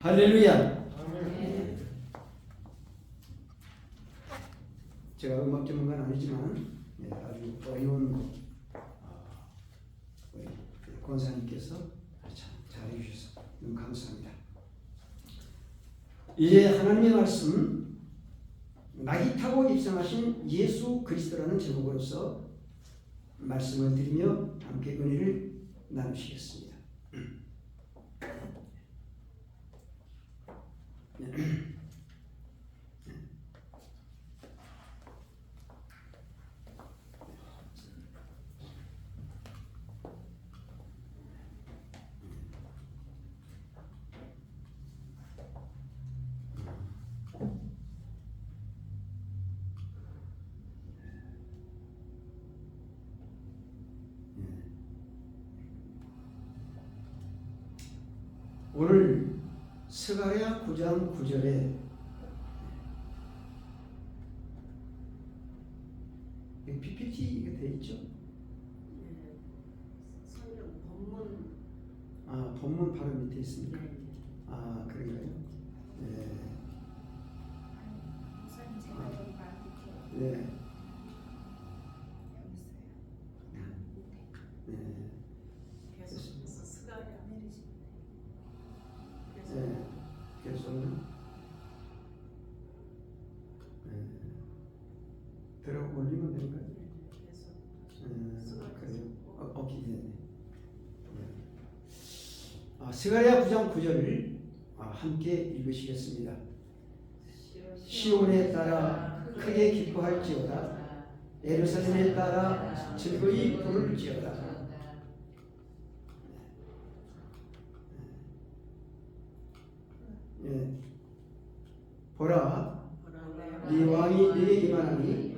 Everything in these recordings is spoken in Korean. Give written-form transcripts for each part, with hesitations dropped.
할렐루야. 제가 음악 전문가는 아니지만 아주 어려운 우리 권사님께서 참 잘해주셔서 너무 감사합니다. 이제 하나님의 말씀, 낙이 타고 입성하신 예수 그리스도라는 제목으로서 말씀을 드리며 함께 은혜를 나누시겠습니다. 오늘 스가랴 9장 9절에 PPT가 되어 있죠? 성경 본문. 본문 바로 밑에 있습니다. 네. 그런가요? 네. 우선 제가 여기 말할게요. 네. 여기 있어요. 네. 계속해서 스가랴 내리시면 계속 네. 그래서는 들어 올리면 되는가요? 계속 그래요. 오케이. 네. 스가랴 9장 9절을 함께 읽으시겠습니다. 시온에 따라 크게 기뻐할지어다. 예루살렘에 따라 즐거이 부를지어다. 보라, 네 왕이 네게 임하나니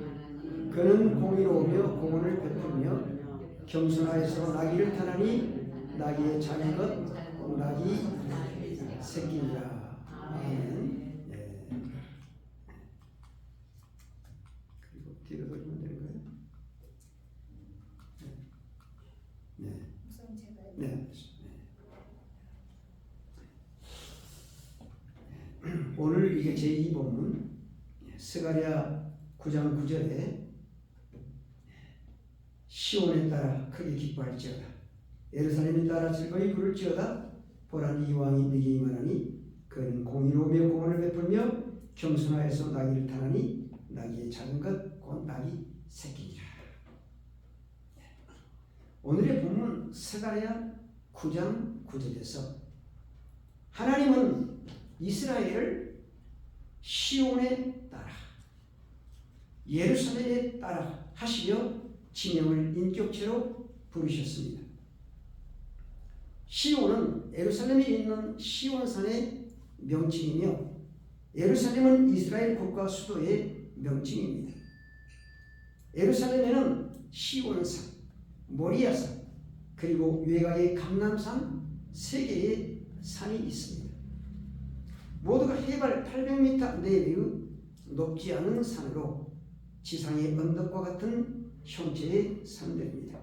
그는 공의로우며 공헌을 베풀며 겸손하여서 나귀를 타나니 나귀의 작은 것 낙이 새끼니라. 아멘. 그리고 뒤로 돌리면 되는 거예요? 네. 우선 제가 여기 네. 오늘 이게 제2본문 스가랴 9장 9절에 시온에 따라 크게 기뻐할지어다. 예루살렘에 따라 즐거이 부를지어다. 보라, 네 왕이 네게 임하나니 그는 공의로우며 공헌을 베풀며 겸손하여서 나귀를 타나니 나귀의 작은 것 곧 나귀 새끼니라. 오늘의 본문 스가랴 9장 9절에서 하나님은 이스라엘을 시온에 따라 예루살렘에 따라 하시려 지명을 인격체로 부르셨습니다. 시온은 예루살렘에 있는 시온산의 명칭이며 예루살렘은 이스라엘 국가 수도의 명칭입니다. 예루살렘에는 시온산, 모리아산, 그리고 외곽의 감람산 세 개의 산이 있습니다. 모두가 해발 800m 내외의 높지 않은 산으로 지상의 언덕과 같은 형체의 산들입니다.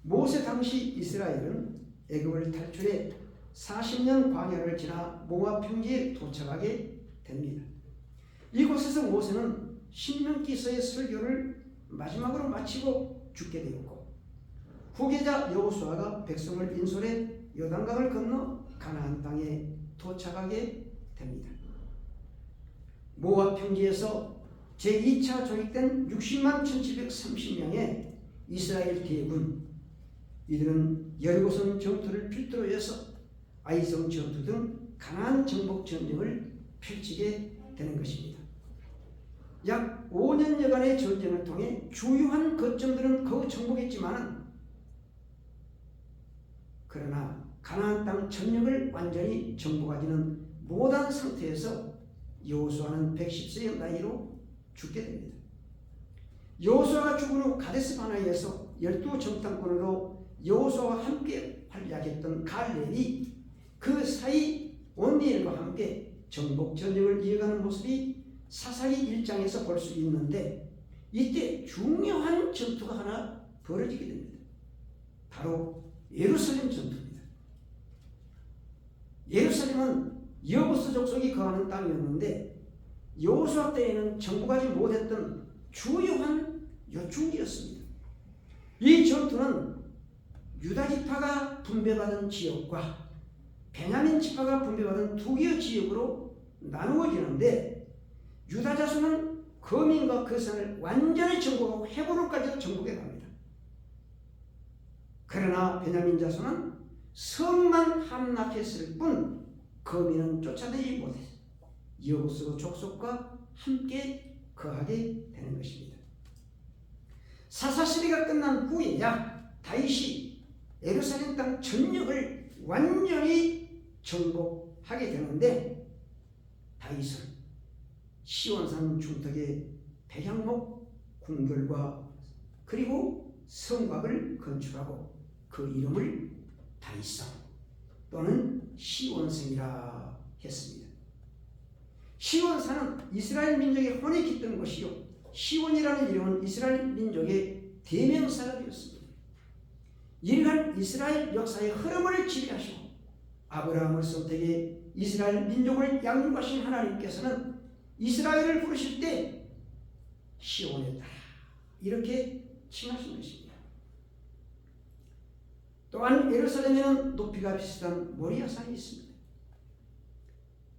모세 당시 이스라엘은 애굽을 탈출해 40년 광야를 지나 모압 평지에 도착하게 됩니다. 이곳에서 모세는 신명기서의 설교를 마지막으로 마치고 죽게 되었고 후계자 여호수아가 백성을 인솔해 요단강을 건너 가나안 땅에 도착하게 됩니다. 모압 평지에서 제2차 조직된 60만 1730명의 이스라엘 대군, 이들은 여리고성 전투를 필두로 해서 아이성 전투 등 강한 정복 전쟁을 펼치게 되는 것입니다. 약 5년여간의 전쟁을 통해 주요한 거점들은 거의 정복했지만 그러나 가나안 땅 전역을 완전히 정복하지는 못한 상태에서 여호수아는 110세의 나이로 죽게 됩니다. 여호수아가 죽은 후 가데스 바네아에서 12정탐꾼으로 여호수아와 함께 활약했던 갈렙이 그 사이 온니엘과 함께 정복 전쟁을 이어가는 모습이 사사기 1장에서 볼 수 있는데 이때 중요한 전투가 하나 벌어지게 됩니다. 바로 예루살렘 전투입니다. 예루살렘은 여부스 족속이 거하는 땅이었는데 여호수아 때에는 정복하지 못했던 주요한 요충지였습니다. 이 전투는 유다 지파가 분배받은 지역과 베냐민 지파가 분배받은 두 개의 지역으로 나누어지는데 유다 자손은 거민과 그 산을 완전히 정복하고 헤브론까지 정복해 갑니다. 그러나 베냐민 자손은 성만 함락했을 뿐 거민은 쫓아내지 못해서 여부스 족속과 함께 거하게 되는 것입니다. 사사시대가 끝난 후에야 다윗이 예루살렘 땅 전역을 완전히 정복하게 되는데 다윗은 시온산 중턱에 백향목 궁궐과 그리고 성곽을 건축하고 그 이름을 다윗성 또는 시온성이라 했습니다. 시온산은 이스라엘 민족의 혼이 깃든 곳이요 시온이라는 이름은 이스라엘 민족의 대명사가 되었습니다. 이러한 이스라엘 역사의 흐름을 지배하시고 아브라함을 선택해 이스라엘 민족을 양육하신 하나님께서는 이스라엘을 부르실 때 시온에 따라 이렇게 칭하신 것입니다. 또한 예루살렘에는 높이가 비슷한 모리아산이 있습니다.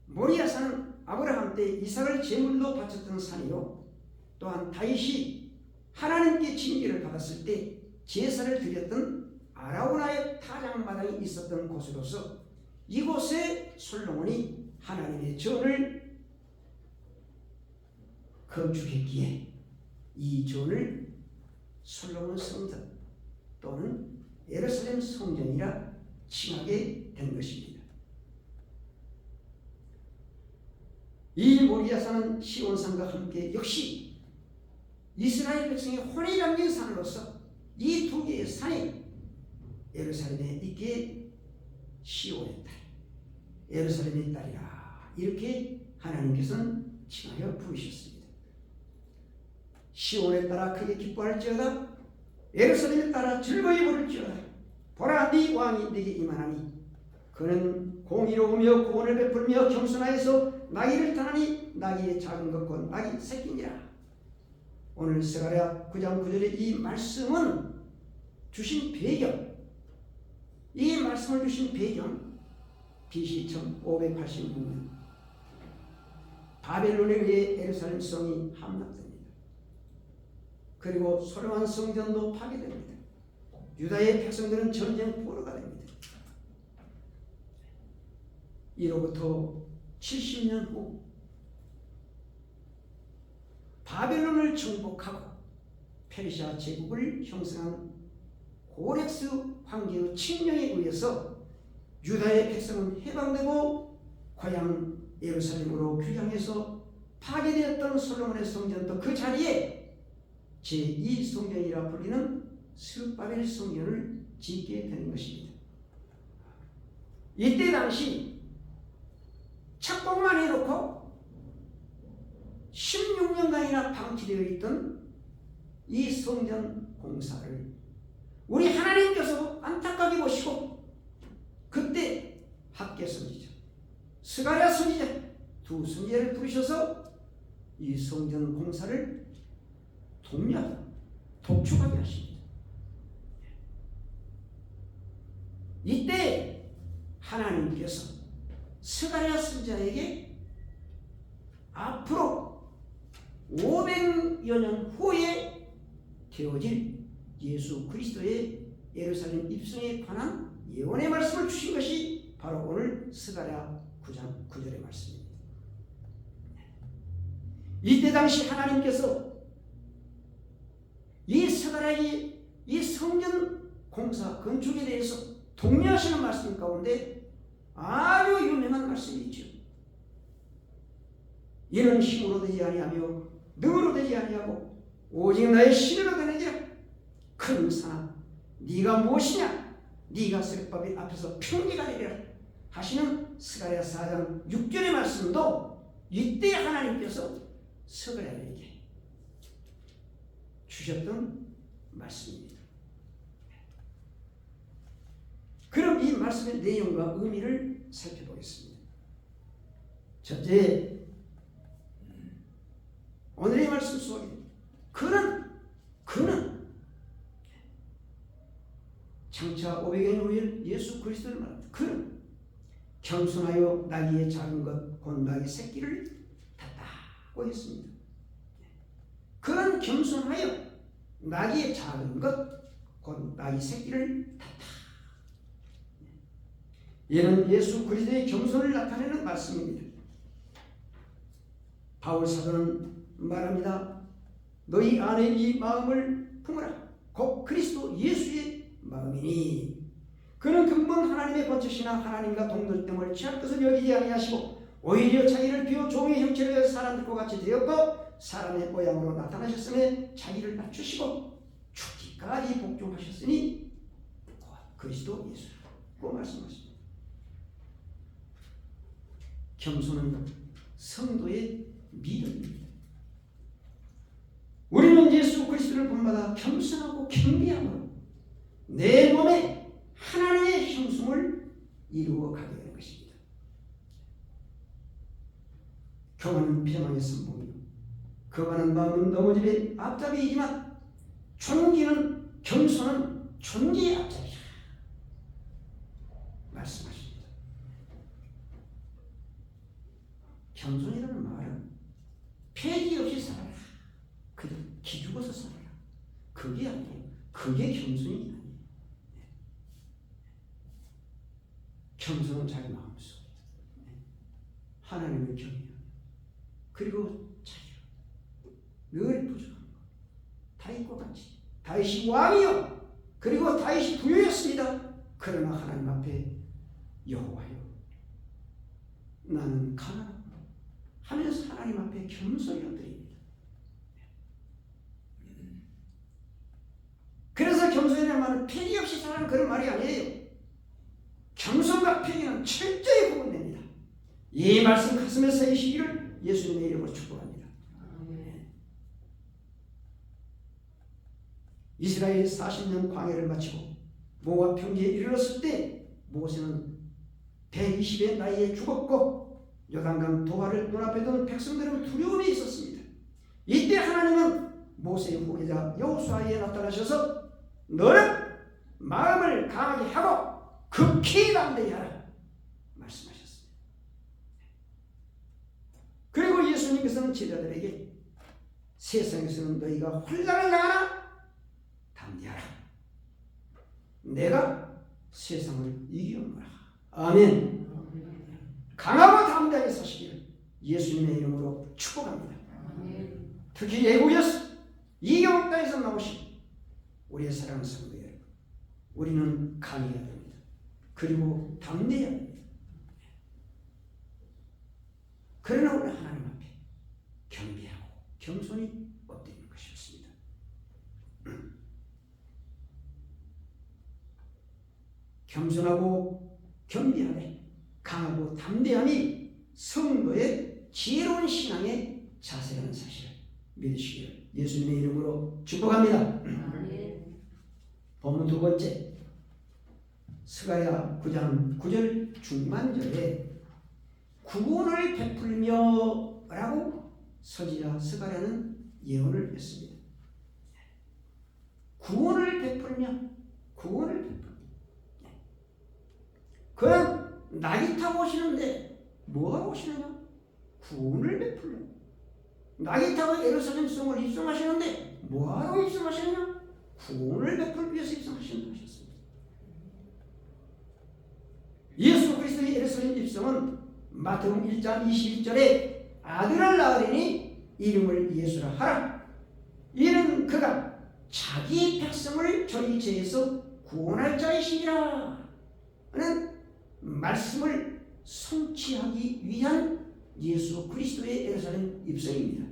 모리아산은 아브라함 때 이삭을 제물로 바쳤던 산이요 또한 다윗이 하나님께 징계를 받았을 때 제사를 드렸던 아라우나의 타작마당이 있었던 곳으로서 이곳에 솔로몬이 하나님의 전을 건축했기에 이 전을 솔로몬 성전 또는 예루살렘 성전이라 칭하게 된 것입니다. 이 모리아산은 시온산과 함께 역시 이스라엘 백성의 혼이 담긴 산으로서 이 두 개의 산이 예루살렘에 있기에 시온의 딸, 예루살렘의 딸이라 이렇게 하나님께서는 칭하여 부르셨습니다. 시온에 따라 크게 기뻐할지어다 예루살렘에 따라 즐거이 부를지어다 보라 네 왕이 네게 임하나니 그는 공의로우며 구원을 베풀며 겸손하여서 나귀를 타나니 나귀의 작은 것과 나귀 새끼니라. 오늘 스가랴 9장 9절의 이 말씀은 주신 배경, 이 말씀을 주신 배경 BC 1586년 바벨론에 의해 예루살렘 성이 함락됩니다. 그리고 솔로몬 성전도 파괴됩니다. 유다의 백성들은 전쟁 포로가 됩니다. 이로부터 70년 후 바벨론을 정복하고 페르시아 제국을 형성한 고렉스 황제의 칙령에 의해서 유다의 백성은 해방되고 고향 예루살렘으로 귀향해서 파괴되었던 솔로몬의 성전도 그 자리에 제2성전이라 불리는 스룹바벨 성전을 짓게 되는 것입니다. 이때 당시 착복만 해놓고 16년간이나 방치되어 있던 이 성전 공사를 우리 하나님께서 안타깝게 보시고 그때 학개 선지자, 스가랴 선지자 두 선지자를 부르셔서 이 성전 공사를 독려하게, 독촉하게 하십니다. 이때 하나님께서 스가랴 선지자에게 앞으로 500여 년 후에 되어질 예수 그리스도의 예루살렘 입성에 관한 예언의 말씀을 주신 것이 바로 오늘 스가랴 9장 9절의 말씀입니다. 이때 당시 하나님께서 이 스가랴의 이 성전 공사 건축에 대해서 독려하시는 말씀 가운데 아주 유명한 말씀이 있죠. 이는 힘으로 되지 아니하며 능으로 되지 아니하고 오직 나의 신으로 되느니라. 큰 산아 네가 무엇이냐 네가 스룹바벨 앞에서 평지가 되리라 하시는 스가랴 4장 6절의 말씀도 이때 하나님께서 스가랴에게 주셨던 말씀입니다. 그럼 이 말씀의 내용과 의미를 살펴보겠습니다. 첫째, 오늘의 말씀 속에 그는 장차 500년 후에 예수 그리스도를 말합니다. 그는 겸손하여 나귀의 작은 것 곧 나귀 새끼를 탔다고 했습니다. 그는 겸손하여 나귀의 작은 것 곧 나귀 새끼를 탔다. 이는 예수 그리스도의 겸손을 나타내는 말씀입니다. 바울 사도는 말합니다. 너희 안에 이 마음을 품으라. 곧 그리스도 예수의 마음이니 그는 근본 하나님의 번처시나 하나님과 동등됨을 취할 것을 여기지 아니하시고 오히려 자기를 비워 종의 형체로 해서 사람들과 같이 되었고 사람의 모양으로 나타나셨으며 자기를 낮추시고 죽기까지 복종하셨으니 곧 그리스도 예수라고 말씀하십니다. 겸손은 성도의 믿음입니다. 우리는 예수 그리스도를 본받아 겸손하고 겸비함으로 내 몸에 하나님의 형성을 이루어 가게 되는 것입니다. 교만은 패망의 선봉이요 거만한 마음은 넘어짐의 앞잡이이지만 존귀는 겸손은 존귀의 앞잡이라 말씀하십니다. 겸손이라는 말은 패기 없이 살아라. 그저 기죽어서 살아라. 그게 아니에요. 그게 겸손이 아니에요. 겸손은 자기 마음속에 하나님을 경외하며 그리고 자기가 늘 부족한 것 다윗과 같이 다윗이 왕이요 그리고 다윗이 부유했습니다. 그러나 하나님 앞에 여호와여 나는 가난하고 하면서 하나님 앞에 겸손히 엎드립니다. 그래서 겸손이라는 말은 패기 없이 사는 그런 말이 아니에요. 겸손과 패기는 철저히 구분됩니다. 이 말씀 가슴에 새기시기를 예수님의 이름으로 축복합니다. 이스라엘이 40년 광야를 마치고 모압 평지에 이르렀을 때 모세는 120의 나이에 죽었고 요단강 도하를 눈앞에 둔 백성들은 두려움이 있었습니다. 이때 하나님은 모세의 후계자 여호수아에게 나타나셔서 너는 마음을 강하게 하고 극히 담대히 하라 말씀하셨습니다. 그리고 예수님께서는 제자들에게 세상에서는 너희가 환난을 당하나 담대하라. 내가 세상을 이기었노라. 아멘. 강하고 담대하게 사시기를 예수님의 이름으로 축복합니다. 특히 예국에서 이경 땅에서 나오신 우리의 사랑하는 성도 여러분, 우리는 강해야 됩니다. 그리고 담대해야 됩니다. 그러나 우리 하나님 앞에 겸비하고 겸손히 엎드리는 것이 없습니다. 겸손하고 겸비하되 강하고 담대함이 성도의 지혜로운 신앙의 자세라는 사실을 믿으시기를 예수님의 이름으로 축복합니다. 본문 두 번째 스가랴 9장 9절 중반절에 구원을 베풀며 라고 선지자 스가랴는 예언을 했습니다. 구원을 베풀며 그럼 나귀 타고 오시는데 뭐하고 오시느냐? 구원을 베풀며. 나귀 타고 예루살렘 성을 입성하시는데 뭐하러 입성하시느냐? 구원을 베풀기 위해서 입성하신다 하셨습니다. 예수 그리스도의 예루살렘 입성은 마태복음 1장 21절에 아들을 낳으리니 이름을 예수라 하라. 이는 그가 자기 백성을 저희 죄에서 구원할 자이시니라 는 말씀을 성취하기 위한 예수 그리스도의 예루살렘 입성입니다.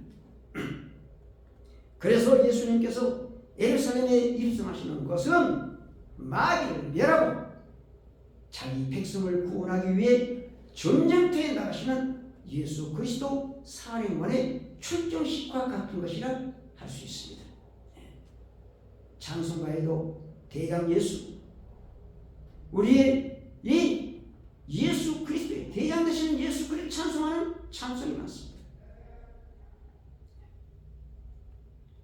그래서 예수님께서 예루살렘에 입성하시는 것은 마귀를 멸하고 자기 백성을 구원하기 위해 전쟁터에 나가시는 예수 그리스도 사령관의 출정식과 같은 것이라 할 수 있습니다. 찬송가에도 대강 예수, 우리의 이 예수 그리스도 예수 그리스도를 찬송하는 찬송이 많습니다.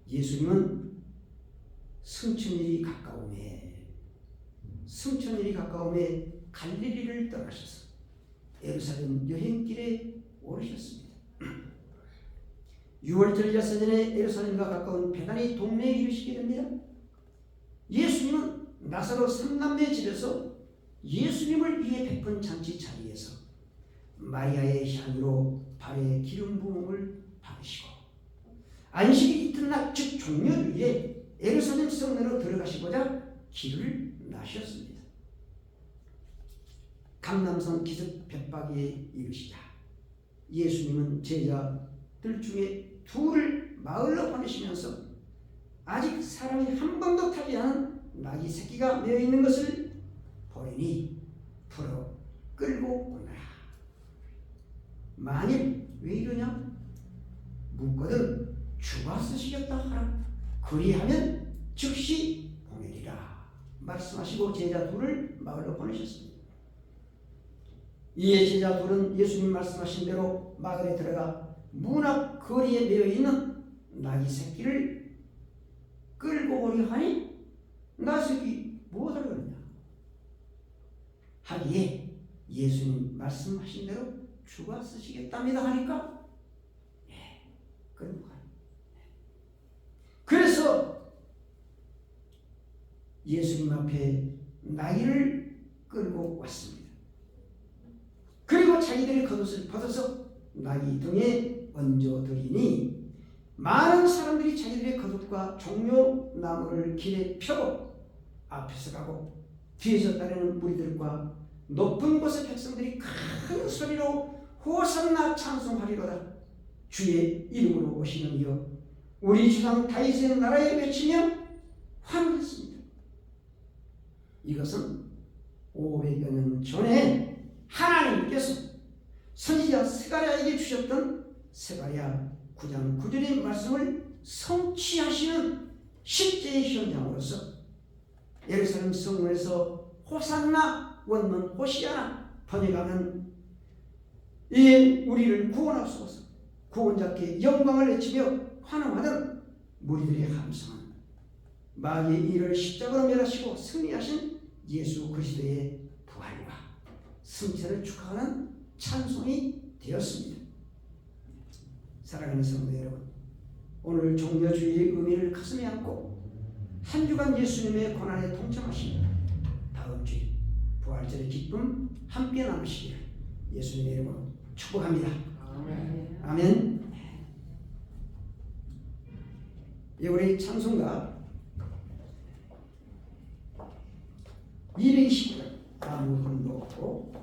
예수님은 승천일이 가까움에 갈릴리를 떠나셔서 예루살렘 여행길에 오르셨습니다. 6월절 야사전에 예루살렘과 가까운 베다니 동네에 이르시게 됩니다. 예수님은 나사로 3남매 집에서 예수님을 위해 베푼 잔치 자리에서 마리아의 향유로 발에 기름 부음을 받으시고 안식일 이튿날 즉 종료일에 예루살렘 성내로 들어가시고자 길을 나셨습니다. 감람산 기슭 벳바기에 이르시자 예수님은 제자들 중에 둘을 마을로 보내시면서 아직 사람이 한 번도 타지 않은 나귀 새끼가 메어 있는 것을 보리니 풀어 끌고 오너라. 만일 왜 이러냐? 묻거든 주가 쓰시겠다 하라. 그리하면 즉시 보내리라 말씀하시고 제자 둘을 마을로 보내셨습니다. 이에 제자 둘은 예수님 말씀하신 대로 마을에 들어가 문 앞 거리에 메어 있는 나귀 새끼를 끌고 오려 하니 나귀 새끼 무엇하러 그러냐 하기에 예수님 말씀하신 대로 주가 쓰시겠답니다 하니까 끌고 가요. 그래서 예수님 앞에 나귀를 끌고 왔습니다. 그리고 자기들의 겉옷을 벗어서 나귀 등에 얹어드리니 많은 사람들이 자기들의 겉옷과 종려나무를 길에 펴고 앞에서 가고 뒤에서 따르는 무리들과 높은 곳의 백성들이 큰 소리로 호산나 찬송하리로다. 주의 이름으로 오시는 이여 우리 주상 다윗의 나라에 외치며 환호했습니다. 이것은 500여 년 전에 하나님께서 선지자 스가랴에게 주셨던 스가랴 9장 9절의 말씀을 성취하시는 실제의 현장으로서 예루살렘 성문에서 호산나 원문 호시아나 번역하면 이 우리를 구원하소서 구원자께 영광을 외치며 환호하는 무리들의 함성은 마귀의 일을 십자가로 멸하시고 승리하신 예수 그리스도의 부활과 승천을 축하하는 찬송이 되었습니다. 사랑하는 성도 여러분, 오늘 종려주일의 의미를 가슴에 안고 한 주간 예수님의 고난에 동참하시며 다음 주일 부활절의 기쁨 함께 나누시기를 예수님의 이름으로 축복합니다. 아멘. 아멘. 예, 우리 찬송가 229절 아무 흔도 없고